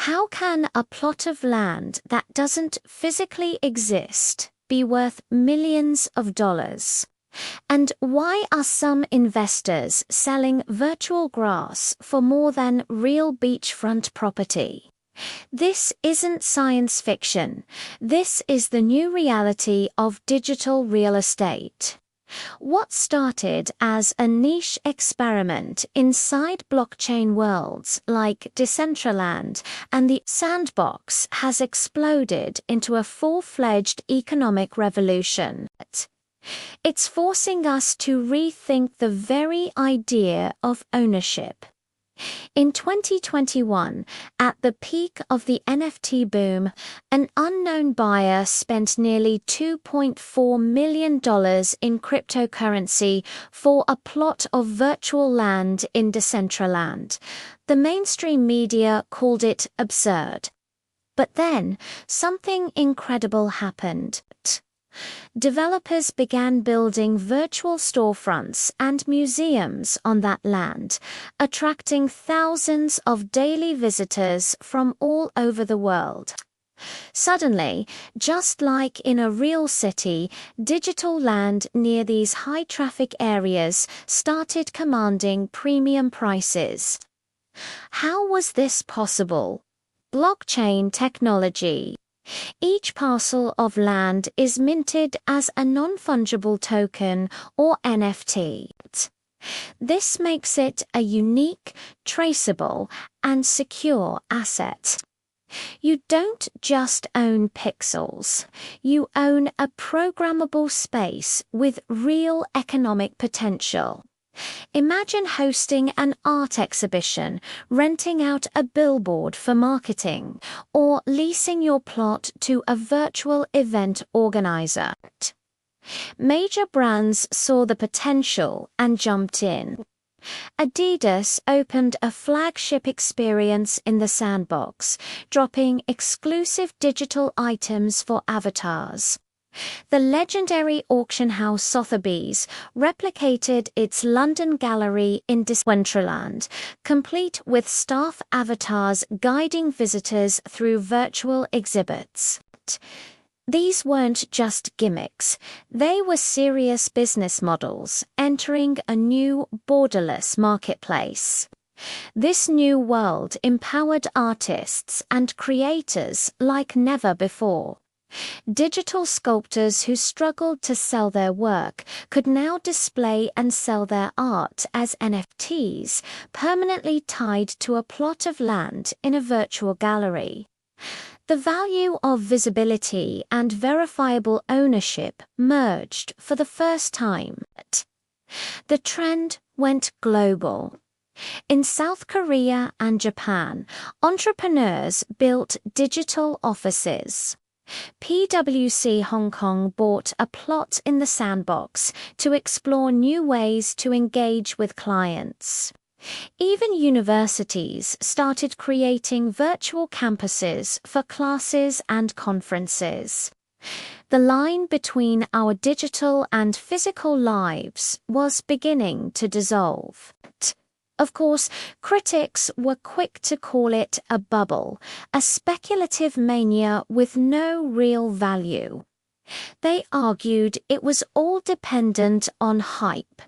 How can a plot of land that doesn't physically exist be worth millions of dollars? And why are some investors selling virtual grass for more than real beachfront property? This isn't science fiction. This is the new reality of digital real estate. What started as a niche experiment inside blockchain worlds like Decentraland and the Sandbox has exploded into a full-fledged economic revolution. It's forcing us to rethink the very idea of ownership. In 2021, at the peak of the NFT boom, an unknown buyer spent nearly $2.4 million in cryptocurrency for a plot of virtual land in Decentraland. The mainstream media called it absurd. But then, something incredible happened. Developers began building virtual storefronts and museums on that land, attracting thousands of daily visitors from all over the world. Suddenly, just like in a real city, digital land near these high-traffic areas started commanding premium prices. How was this possible? Blockchain technology. Each parcel of land is minted as a non-fungible token or NFT. This makes it a unique, traceable, and secure asset. You don't just own pixels. You own a programmable space with real economic potential. Imagine hosting an art exhibition, renting out a billboard for marketing, or leasing your plot to a virtual event organizer. Major brands saw the potential and jumped in. Adidas opened a flagship experience in the Sandbox, dropping exclusive digital items for avatars. The legendary auction house Sotheby's replicated its London gallery in Decentraland, complete with staff avatars guiding visitors through virtual exhibits. These weren't just gimmicks, they were serious business models entering a new borderless marketplace. This new world empowered artists and creators like never before. Digital sculptors who struggled to sell their work could now display and sell their art as NFTs, permanently tied to a plot of land in a virtual gallery. The value of visibility and verifiable ownership merged for the first time. The trend went global. In South Korea and Japan, entrepreneurs built digital offices. PwC Hong Kong bought a plot in the Sandbox to explore new ways to engage with clients. Even universities started creating virtual campuses for classes and conferences. The line between our digital and physical lives was beginning to dissolve. Of course, critics were quick to call it a bubble, a speculative mania with no real value. They argued it was all dependent on hype,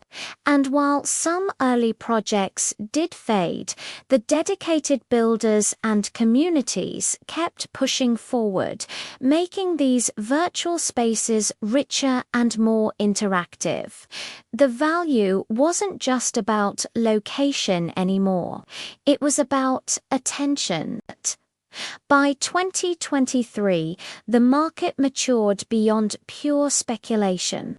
and while some early projects did fade, the dedicated builders and communities kept pushing forward, making these virtual spaces richer and more interactive. The value wasn't just about location anymore, it was about attention. By 2023, the market matured beyond pure speculation.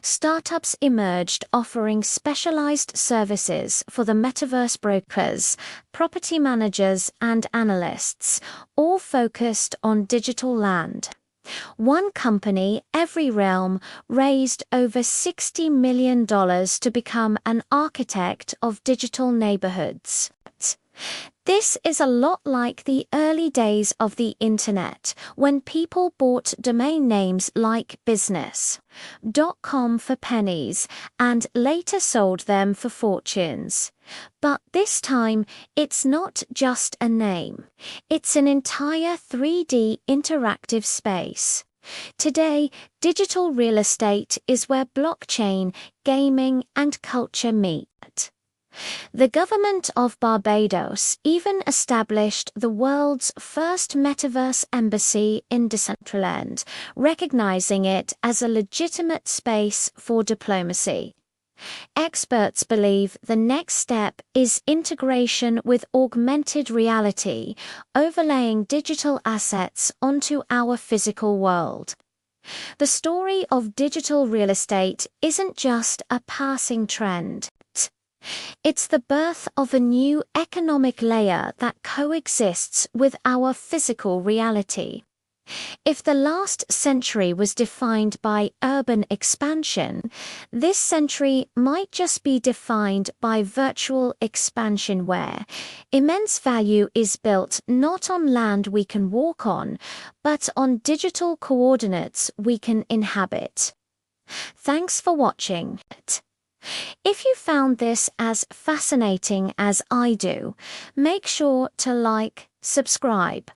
Startups emerged offering specialized services for the Metaverse brokers, property managers, and analysts, all focused on digital land. One company, Every Realm, raised over $60 million to become an architect of digital neighborhoods. This is a lot like the early days of the internet, when people bought domain names like business.com for pennies and later sold them for fortunes. But this time, it's not just a name. It's an entire 3D interactive space. Today, digital real estate is where blockchain, gaming, and culture meet. The government of Barbados even established the world's first Metaverse embassy in Decentraland, recognizing it as a legitimate space for diplomacy. Experts believe the next step is integration with augmented reality, overlaying digital assets onto our physical world. The story of digital real estate isn't just a passing trend. It's the birth of a new economic layer that coexists with our physical reality. If the last century was defined by urban expansion, this century might just be defined by virtual expansion, where immense value is built not on land we can walk on, but on digital coordinates we can inhabit. Thanks for watching. If you found this as fascinating as I do, make sure to like, subscribe,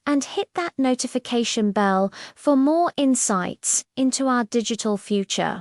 and hit that notification bell for more insights into our digital future.